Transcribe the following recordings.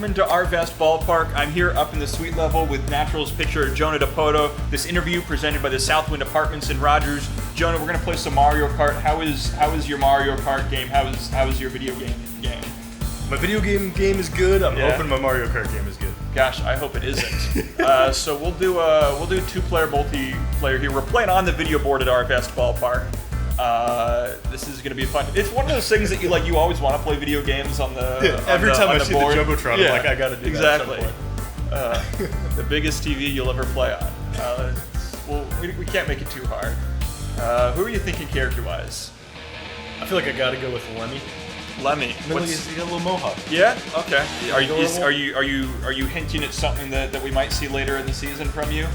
welcome to our vast ballpark. I'm here up in the suite level with Naturals pitcher Jonah Dipoto. This interview presented by the Southwind Apartments in Rogers. Jonah, we're gonna play some Mario Kart. How is your Mario Kart game? How is your video game? My video game is good. I'm hoping my Mario Kart game is good. Gosh, I hope it isn't. So we'll do two-player multiplayer here. We're playing on the video board at our vast ballpark. This is gonna be fun. It's one of those things that you always want to play video games on the every time I see the board. Jumbotron, I'm like, I gotta do exactly. that at some point. The biggest TV you'll ever play on. Well, we can't make it too hard. Who are you thinking character-wise? I feel like I gotta go with Lemmy. Lemmy. He's got a little mohawk. Yeah. Okay. Are you hinting at something that we might see later in the season from you?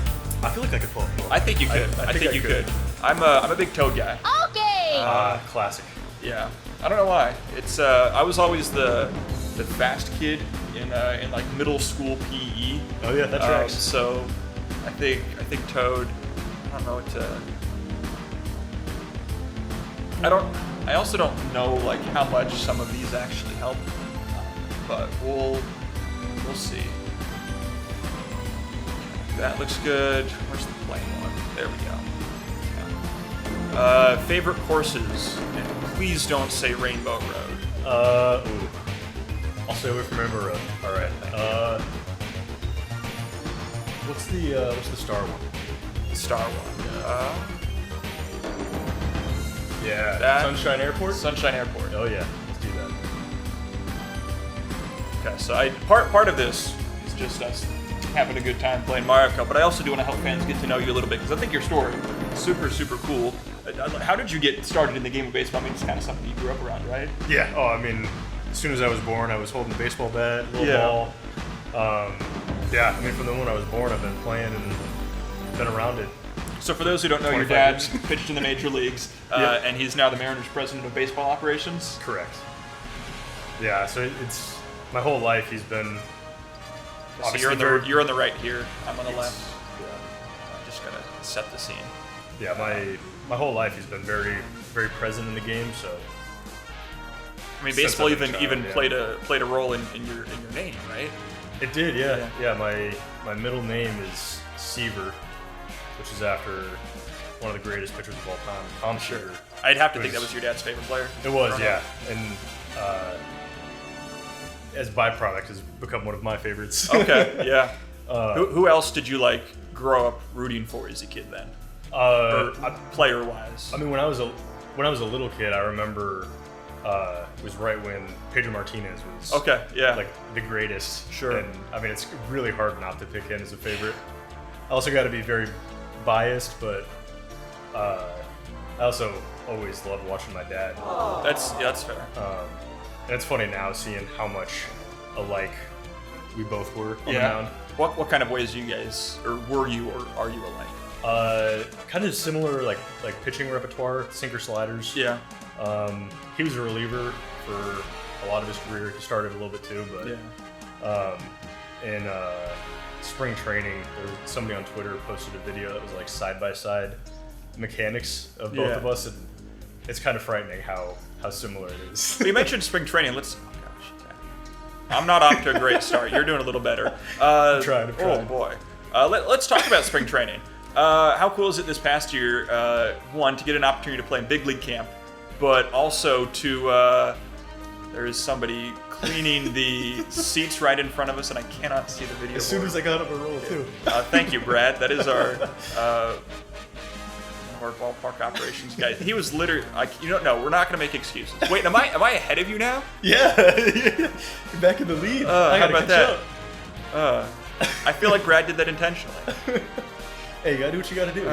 I feel like I could pull it. I think you could. I think you could. I'm a big Toad guy. Okay. Classic. Yeah. I don't know why. It's I was always the fast kid in like middle school PE. Oh yeah, that tracks. So I think Toad. I don't know what to. I also don't know like how much some of these actually help, but we'll see. That looks good. Where's the plain one? There we go. Yeah. Favorite courses? And please don't say Rainbow Road. Ooh. I'll stay away from Rainbow Road. All right. What's the star one? Star one. Yeah. Sunshine Airport. Sunshine Airport. Oh yeah. Let's do that. Okay, so part of this is just us having a good time playing Mario Kart, but I also do want to help fans get to know you a little bit because I think your story is super cool. How did you get started in the game of baseball? I mean, it's kind of something you grew up around, right? Yeah. Oh, I mean, as soon as I was born, I was holding a baseball bat, little ball. Yeah. I mean, from the moment I was born, I've been playing and been around it. So for those who don't know, your dad pitched in the major leagues, and he's now the Mariners president of baseball operations. Correct. Yeah, so it's my whole life he's been. So you're on the right here. I'm on the left. Yeah. I'm just gonna set the scene. Yeah, my whole life he's been very present in the game. So. I mean, baseball even played a role in your name, right? It did, yeah. Yeah, my middle name is Seaver, which is after one of the greatest pitchers of all time, Tom Seaver. I'd have to think that was your dad's favorite player. It was, yeah. And as byproduct, has become one of my favorites. Okay, yeah. Who else did you grow up rooting for as a kid then? Player-wise. I mean, when I was a little kid, I remember it was right when Pedro Martinez was the greatest. Sure. And I mean, it's really hard not to pick him as a favorite. I also got to be very biased, but I also always loved watching my dad. That's fair. And it's funny now seeing how much alike we both were on the mound. What kind of ways you guys, or were you, or are you alike? Kind of similar, like pitching repertoire, sinker sliders. Yeah. He was a reliever for a lot of his career. He started a little bit too, but in spring training, there was somebody on Twitter posted a video that was like side-by-side mechanics of both of us, and it's kind of frightening how similar it is. So you mentioned spring training. I'm not off to a great start. You're doing a little better. I'm trying. Oh boy. Let's talk about spring training. How cool is it this past year, one, to get an opportunity to play in big league camp, but also to there is somebody cleaning the seats right in front of us, and I cannot see the video. As soon as I got up a roll, too. Thank you, Brad. That is our ballpark operations guy. He was literally no, we're not going to make excuses. Wait, am I ahead of you now? Yeah. You're back in the lead. How about that? I feel like Brad did that intentionally. Hey, you got to do what you got to do.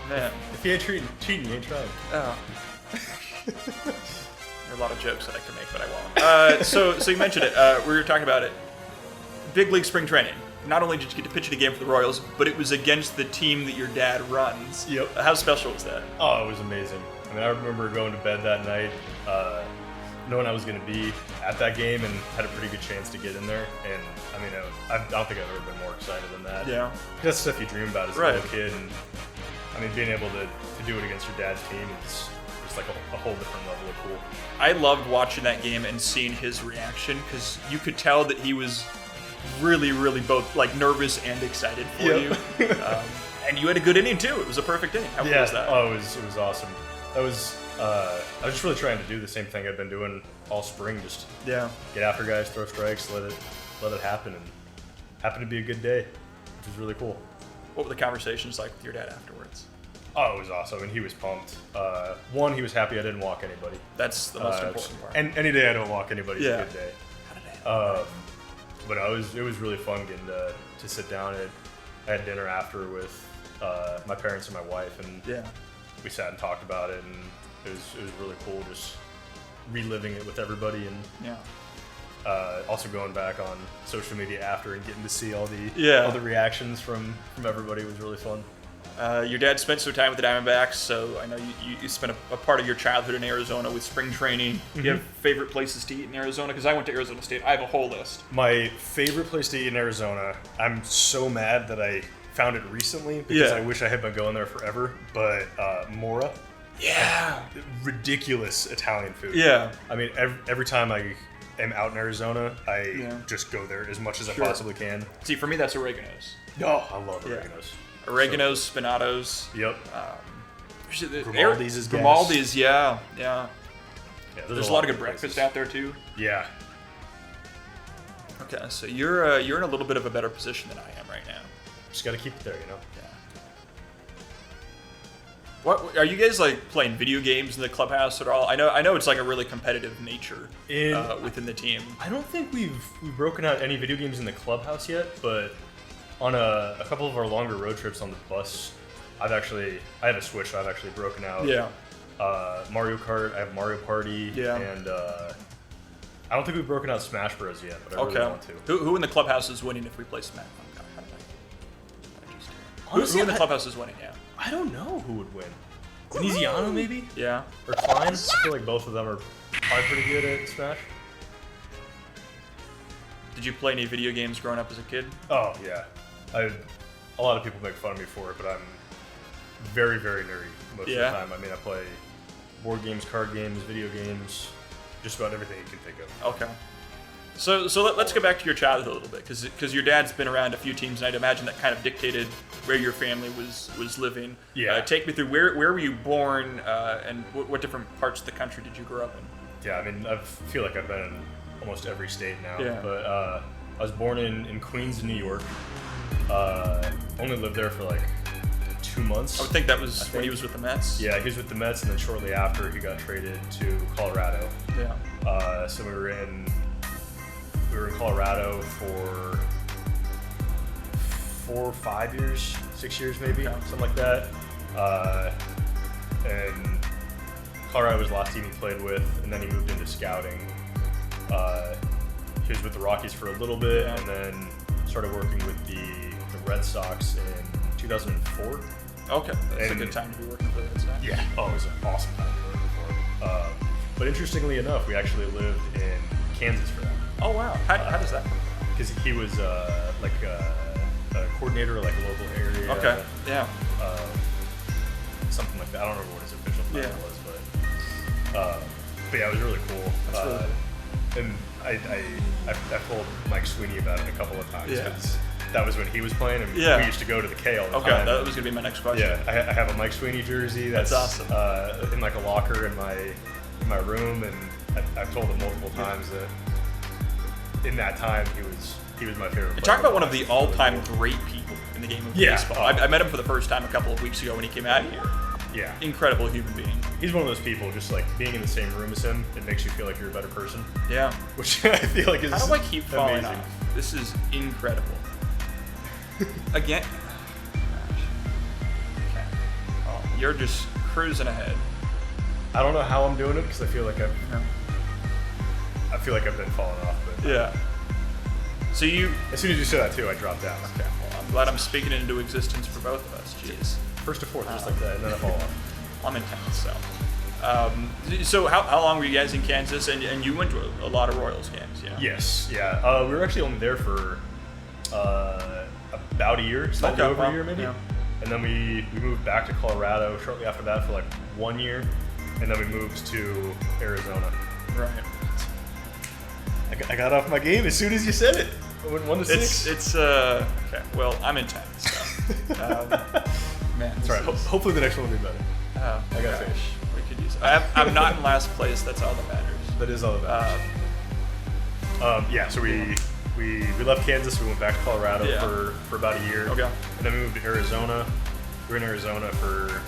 Man. If you ain't cheating, you ain't trying. Oh. There are a lot of jokes that I could make, but I won't. So you mentioned it. We were talking about it. Big league spring training. Not only did you get to pitch in a game for the Royals, but it was against the team that your dad runs. Yep. How special was that? Oh, it was amazing. I mean, I remember going to bed that night, knowing I was going to be at that game and had a pretty good chance to get in there. And I mean, I don't think I've ever been more excited than that. Yeah. That's stuff you dream about as a little kid. And I mean, being able to do it against your dad's team is just like a whole different level of cool. I loved watching that game and seeing his reaction because you could tell that he was really, really both like nervous and excited for you. And you had a good inning too. It was a perfect inning. How cool was that? Oh, it was awesome. That was I was just really trying to do the same thing I've been doing all spring. Just get after guys, throw strikes, let it happen, and happened to be a good day, which was really cool. What were the conversations like with your dad afterwards? Oh, it was awesome, and he was pumped. One, he was happy I didn't walk anybody. That's the most important part. And any day I don't walk anybody is a good day. How did But it was really fun getting to sit down. I had dinner after with my parents and my wife, and we sat and talked about it, and it was really cool just reliving it with everybody, and also going back on social media after and getting to see all the reactions from everybody was really fun. Your dad spent some time with the Diamondbacks, so I know you spent a part of your childhood in Arizona with spring training. Do you have favorite places to eat in Arizona? Because I went to Arizona State. I have a whole list. My favorite place to eat in Arizona, I'm so mad that I found it recently because I wish I had been going there forever, but Mora. Yeah. Ridiculous Italian food. Yeah. I mean, every time I am out in Arizona, I just go there as much as I possibly can. See, for me, that's Oregano's. Oh, I love Oregano's. Oregano's, Spinato's. Yep. Grimaldi's is gas. Grimaldi's, yeah. There's a lot of good breakfast out there too. Yeah. Okay, so you're in a little bit of a better position than I am right now. Just got to keep it there, Yeah. What are you guys like playing video games in the clubhouse at all? I know it's like a really competitive nature within the team. I don't think we've broken out any video games in the clubhouse yet, but on a couple of our longer road trips on the bus, I have a Switch, so I've actually broken out. Mario Kart, I have Mario Party, and I don't think we've broken out Smash Bros yet, but I really want to. Who in the clubhouse is winning if we play Smash? Who in the clubhouse is winning? Yeah. I don't know who would win. Veneziano, maybe? Yeah. Or Klein? I feel like both of them are probably pretty good at Smash. Did you play any video games growing up as a kid? Oh, yeah. A lot of people make fun of me for it, but I'm very, very nerdy most of the time. I mean, I play board games, card games, video games, just about everything you can think of. Okay. So let's go back to your childhood a little bit, because your dad's been around a few teams, and I'd imagine that kind of dictated where your family was living. Yeah. Take me through where were you born, and what different parts of the country did you grow up in? Yeah, I mean, I feel like I've been in almost every state now. Yeah. But I was born in Queens, New York. Only lived there for like 2 months. I would think that was when he was with the Mets. Yeah, he was with the Mets, and then shortly after he got traded to Colorado. Yeah. So we were in Colorado for 4 or 5 years, 6 years maybe, something like that. And Colorado was the last team he played with, and then he moved into scouting. He was with the Rockies for a little bit, and then started working with the Red Sox in 2004. Okay, that's a good time to be working for the Red Sox. Yeah, it was an awesome time to be working for him. But interestingly enough, we actually lived in Kansas for that. Oh wow, how does that? Because he was like a coordinator, like a local area. Okay. Yeah. Something like that. I don't remember what his official title was, but yeah, it was really cool. That's really cool. And I told Mike Sweeney about it a couple of times because that was when he was playing, and we used to go to the K all the time. Okay, that was gonna be my next question. Yeah, I have a Mike Sweeney jersey. That's awesome. In like a locker in my room, and I've told him multiple times that in that time he was my favorite player. Talk about one of the all-time great people in the game of baseball. I met him for the first time a couple of weeks ago when he came out here. Yeah. Incredible human being. He's one of those people, just like being in the same room as him, it makes you feel like you're a better person. Yeah. Which I feel like is How do I keep falling amazing. off? This is incredible. Again. Okay. Oh, you're just cruising ahead. I don't know how I'm doing it because I feel like I've been falling off. But yeah. So as soon as you said that too, I dropped down. Okay. Well, I'm glad I'm speaking it into existence for both of us. Jeez. First to fourth, just like that, and then I fall off. I'm intense, so. So how long were you guys in Kansas? And you went to a lot of Royals games, yeah? Yes, yeah. We were actually only there for about a year, slightly over a year maybe. Yeah. And then we moved back to Colorado shortly after that for like 1 year, and then we moved to Arizona. Right. I got off my game as soon as you said it. 1 to 6? It's okay. Well, I'm in 10. So, man, that's right. Hopefully the next one will be better. I gotta finish. We could use it. I'm not in last place. That's all that matters. That is all that matters. Yeah. So we left Kansas. We went back to Colorado for about a year. Okay. And then we moved to Arizona. We were in Arizona for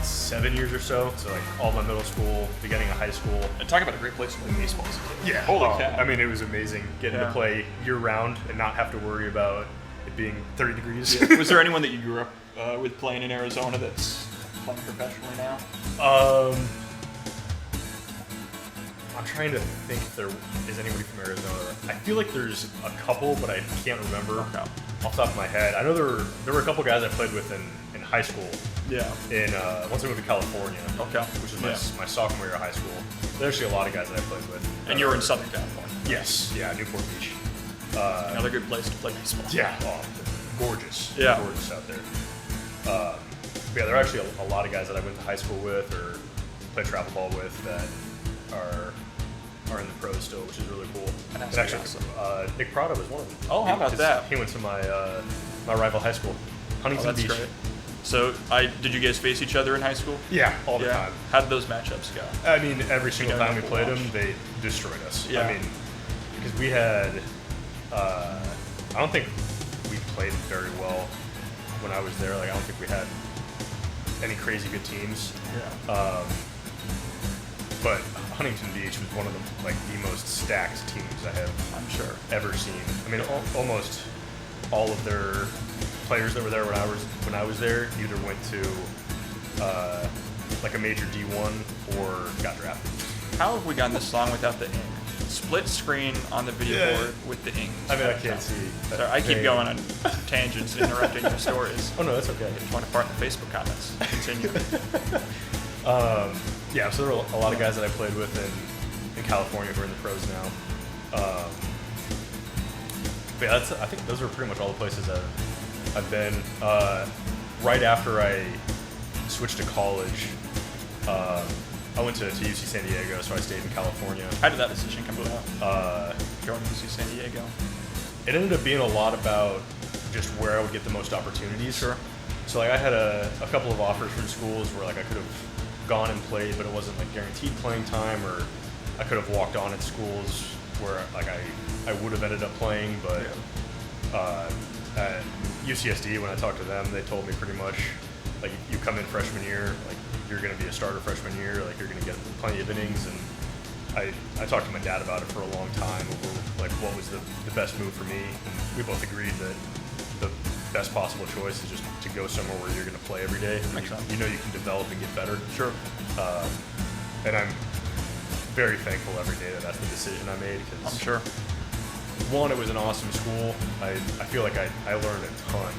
7 years or so. So like all my middle school, beginning of high school. And talk about a great place to play baseball. Yeah. Holy cow. I mean, it was amazing getting to play year round and not have to worry about it being 30 degrees. Yeah. Was there anyone that you grew up with playing in Arizona that's playing professionally now? I'm trying to think if there is anybody from Arizona. I feel like there's a couple, but I can't remember off the top of my head. I know there were a couple guys I played with in high school. Yeah. Once I moved to California. Okay. Which was my sophomore year of high school. There's actually a lot of guys that I played with. And you were in Southern California. Yes. Yeah, Newport Beach. Another good place to play baseball. Yeah. Oh, gorgeous. Yeah. Gorgeous out there. But yeah, there are actually a lot of guys that I went to high school with or played travel ball with that are in the pros still, which is really cool. And actually, Nick Prado was one of them. Oh, how about that? He went to my rival high school, Huntington Beach. Great. So, did you guys face each other in high school? Yeah, all the time. How did those matchups go? I mean, every single time we played them, they destroyed us. Yeah. I mean, because we had, I don't think we played very well when I was there. Like, I don't think we had any crazy good teams. Yeah. But Huntington Beach was one of the most stacked teams I have, I'm sure, ever seen. I mean, almost all of their players that were there when I was there either went to like a major D1 or got drafted. How have we gotten this long without the ing? Split screen on the video board with the ing. I mean, I can't see. Sorry, I keep going on tangents and interrupting your stories. Oh no, that's okay. Just want to part in the Facebook comments. Continue. Yeah, so there were a lot of guys that I played with in California who are in the pros now. But yeah, I think those are pretty much all the places I've been. Right after I switched to college, I went to UC San Diego, so I stayed in California. How did that decision come about? Going to UC San Diego? It ended up being a lot about just where I would get the most opportunities. Sure. So like I had a couple of offers from schools where like I could have gone and played, but it wasn't like guaranteed playing time, or I could have walked on at schools where like I would have ended up playing, but at UCSD, when I talked to them, they told me pretty much like you come in freshman year, like you're going to be a starter freshman year, like you're going to get plenty of innings. And I talked to my dad about it for a long time over like what was the best move for me, and we both agreed that the best possible choice is just to go somewhere where you're going to play every day. You know you can develop and get better. Sure. And I'm very thankful every day that that's the decision I made. Cause I'm sure. One, it was an awesome school. I feel like I learned a ton.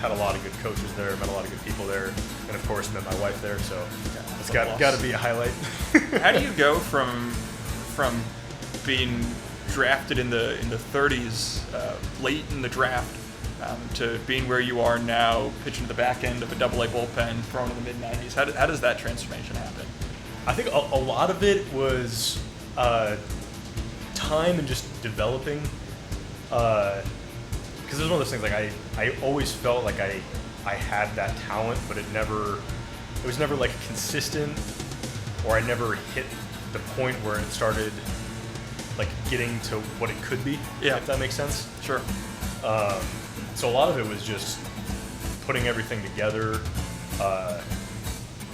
Had a lot of good coaches there, met a lot of good people there, and of course met my wife there. So it's got to be a highlight. How do you go from being drafted in the 30s, late in the draft, to being where you are now, pitching to the back end of a AA bullpen, thrown in the mid 90s? How does that transformation happen? I think a lot of it was time and just developing. Because it was one of those things, like I always felt like I had that talent, but it was never like consistent, or I never hit the point where it started like getting to what it could be. Yeah. If that makes sense. Sure. So a lot of it was just putting everything together,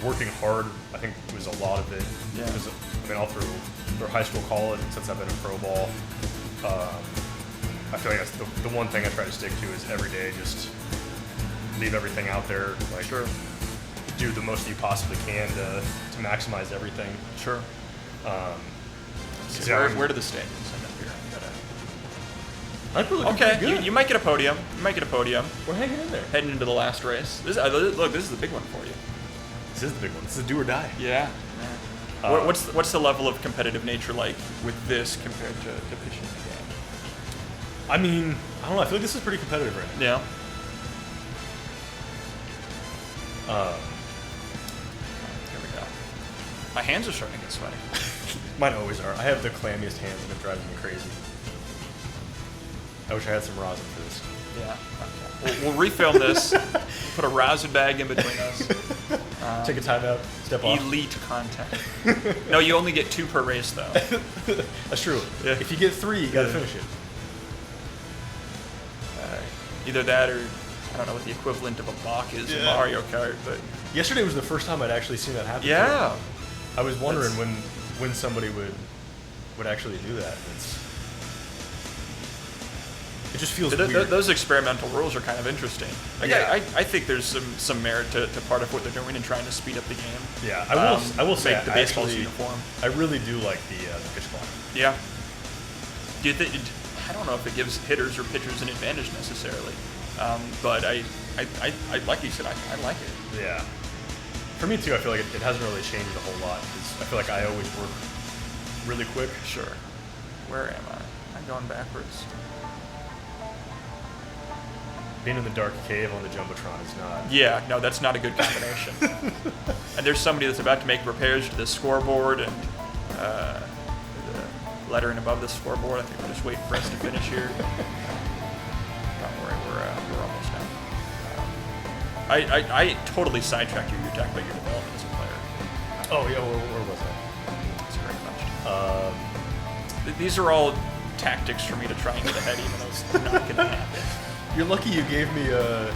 working hard. I think was a lot of it. Yeah. Because I mean, all through high school, college, and since I've been in pro ball, I feel like that's the one thing I try to stick to is every day just leave everything out there. Like, sure. Do the most that you possibly can to maximize everything. Sure. So where do the standings end up here? I think we're looking pretty good. You might get a podium. We're hanging in there. Heading into the last race. Look, this is the big one for you. This is the big one. This is the do or die. Yeah. What's the level of competitive nature like with this compared to pitching the game? I mean, I don't know. I feel like this is pretty competitive right now. Yeah. Here we go. My hands are starting to get sweaty. Mine always are. I have the clammiest hands, and it drives me crazy. I wish I had some rosin for this. Yeah. Okay. We'll refilm this. Put a rosin bag in between us. Take a timeout. Step off. Elite content. No, you only get 2 per race, though. That's true. Yeah. If you get 3, you gotta finish it. Either that or I don't know what the equivalent of a balk is in Mario Kart, but Yesterday was the first time I'd actually seen that happen. yeah. I was wondering when somebody would actually do that. It just feels weird. Those experimental rules are kind of interesting. Like, Yeah. I think there's some merit to part of what they're doing and trying to speed up the game. Yeah, I will say make the baseballs uniform. I really do like the pitch clock. Yeah. Do you think? I don't know if it gives hitters or pitchers an advantage necessarily, but I like you said, I like it. Yeah. For me too, I feel like it hasn't really changed a whole lot because I feel like I always work really quick. Sure. Where am I? I'm going backwards. Being in the dark cave on the Jumbotron is not... Yeah, no, that's not a good combination. And there's somebody that's about to make repairs to the scoreboard and the lettering above the scoreboard. I think we're just waiting for us to finish here. Don't worry, we're almost done. I totally sidetracked you. You're talking about your development as a player. Oh, yeah, where was I? That's very much. These are all tactics for me to try and get ahead, even though it's not going to happen. You're lucky you gave me a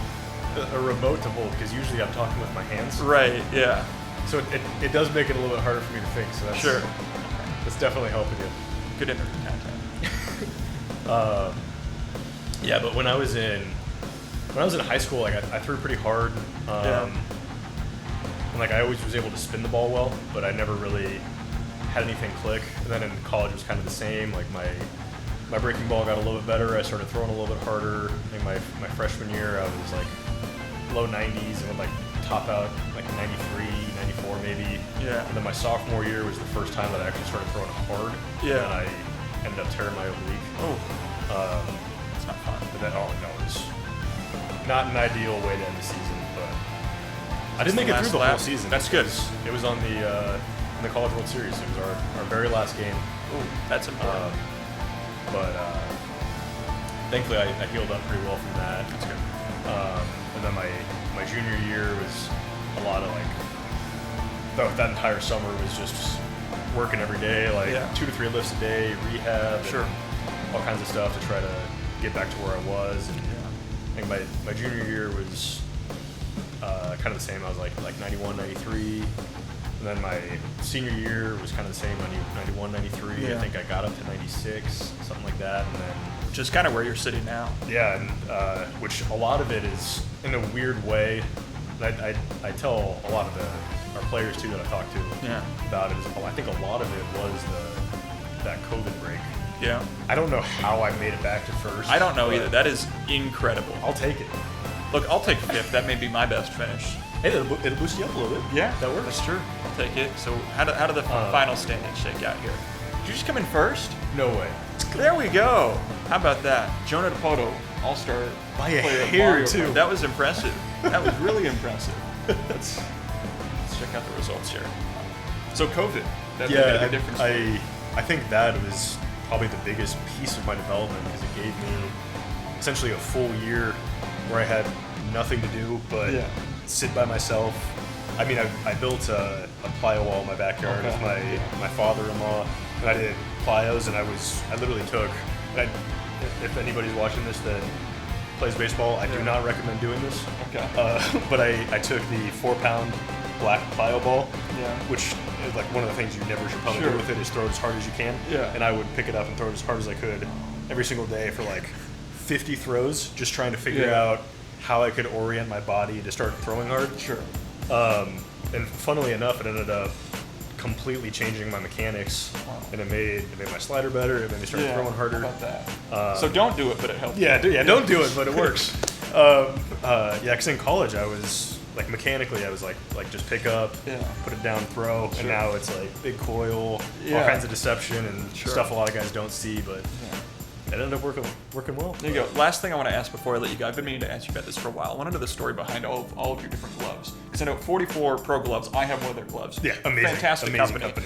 remote to hold because usually I'm talking with my hands. Right, yeah. So it does make it a little bit harder for me to think. So that's, sure. That's definitely helping you. Good internet content. Yeah, but when I was in high school, like I threw pretty hard. And like I always was able to spin the ball well, but I never really had anything click. And then in college it was kind of the same. Like my breaking ball got a little bit better. I started throwing a little bit harder. I think my freshman year I was like low 90s and would like top out like 93, 94 maybe. Yeah. And then my sophomore year was the first time that I actually started throwing hard. Yeah. And I ended up tearing my oblique. Oh. It's not fun. But that, it was not an ideal way to end the season, but I didn't make it through the whole season. That's good. It was on the in the College World Series. It was our very last game. Ooh, that's important. But thankfully I healed up pretty well from that. That's good. And then my junior year was a lot of like that entire summer was just working every day, like 2 to 3 lifts a day, rehab, sure, all kinds of stuff to try to get back to where I was. And I think my junior year was kind of the same. I was like 91, 93. And then my senior year was kind of the same, 91, 93. Yeah. I think I got up to 96, something like that. And then just kind of where you're sitting now. Yeah, and which a lot of it is in a weird way. I tell a lot of our players too that I talk to about it. I think a lot of it was that COVID break. Yeah. I don't know how I made it back to first. I don't know either. That is incredible. I'll take it. Look, I'll take 5th. That may be my best finish. Hey, it'll boost you up a little bit. Yeah, that works. That's true. I'll take it. So how do the final standings shake out here? Did you just come in first? No way. There we go. How about that? Jonah Dipoto, all-star by a player hair Mario too. Kart. That was impressive. That was really impressive. Let's check out the results here. So COVID, that made a big difference. I think that was probably the biggest piece of my development because it gave me essentially a full year where I had nothing to do but sit by myself. I mean, I built a plyo wall in my backyard with my father-in-law, and I did plyos, and I literally took, and if anybody's watching this that plays baseball, I do not recommend doing this. Okay. But I took the 4-pound black plyo ball, which is like one of the things you never should probably do with it is throw it as hard as you can. Yeah. And I would pick it up and throw it as hard as I could every single day for like 50 throws, just trying to figure out how I could orient my body to start throwing hard. Sure. And funnily enough, it ended up completely changing my mechanics, and it made my slider better. It made me start throwing harder. How about that? So don't do it, but it helps. Don't do it, but it works. Because in college I was like mechanically I was like just pick up, put it down, throw, and now it's like big coil, all kinds of deception and stuff a lot of guys don't see, but. It ended up working well. There you go. Last thing I want to ask before I let you go. I've been meaning to ask you about this for a while. I want to know the story behind all of your different gloves. Because I know 44 Pro Gloves, I have one of their gloves. Yeah, amazing. Fantastic amazing company.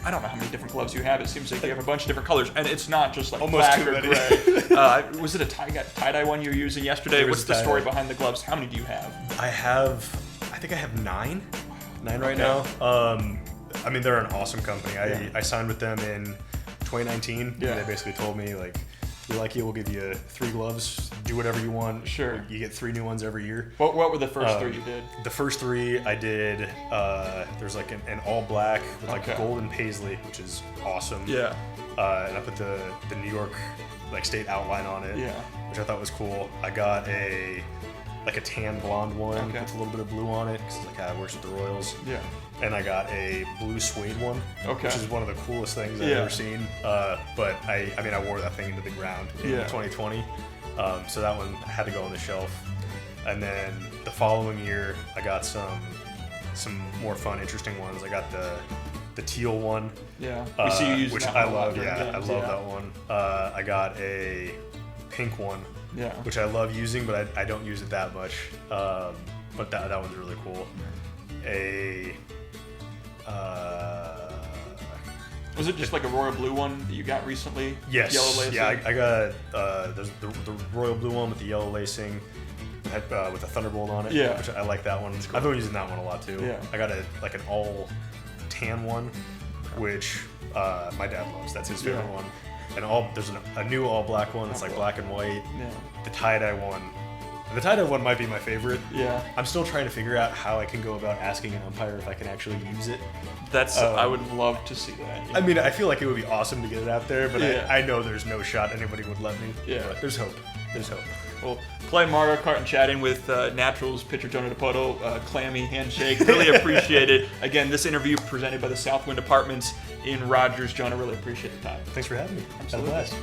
I don't know how many different gloves you have. It seems like you have a bunch of different colors, and it's not just like Almost black too or many. gray. Was it a tie-dye one you were using yesterday? It was What's the story behind the gloves? How many do you have? I think I have 9 right Okay. now. I mean, they're an awesome company. I signed with them in 2019. Yeah. And they basically told me, like, we like you, we'll give you 3 gloves, do whatever you want. Sure. You get 3 new ones every year. What were the first 3 you did? The first 3 I did, there's like an all black with like Okay. golden paisley, which is awesome. Yeah. And I put the New York like state outline on it, Yeah. which I thought was cool. I got a tan blonde one Okay. with a little bit of blue on it because like it works with the Royals. Yeah. And I got a blue suede one, Okay. which is one of the coolest things I've Yeah. ever seen. But I mean, I wore that thing into the ground in Yeah. 2020, so that one had to go on the shelf. And then the following year, I got some more fun, interesting ones. I got the teal one, Yeah. We see you using which that I one a lot love. during Yeah, I games, love that one. I got a pink one, Yeah. which I love using, but I don't use it that much. But that one's really cool. Was it just like a royal blue one that you got recently? Yes. Yellow lacing? Yeah, I got there's the royal blue one with the yellow lacing, with a thunderbolt on it. Yeah. Which I like that one. I've been using that one a lot too. Yeah. I got an all tan one, which my dad loves. That's his favorite Yeah. one. And there's a new all black one that's like black and white. Yeah. The tie-dye one. The tie-dye one might be my favorite. Yeah. I'm still trying to figure out how I can go about asking an umpire if I can actually use it. I would love to see that. Yeah. I mean, I feel like it would be awesome to get it out there, but Yeah. I know there's no shot anybody would let me. Yeah. But there's hope. There's hope. Well, playing Mario Kart and chatting with Naturals pitcher Jonah Dipoto, clammy handshake. Really appreciate it. Again, this interview presented by the Southwind Apartments in Rogers. Jonah, really appreciate the time. Thanks for having me. Absolutely. Had a blast.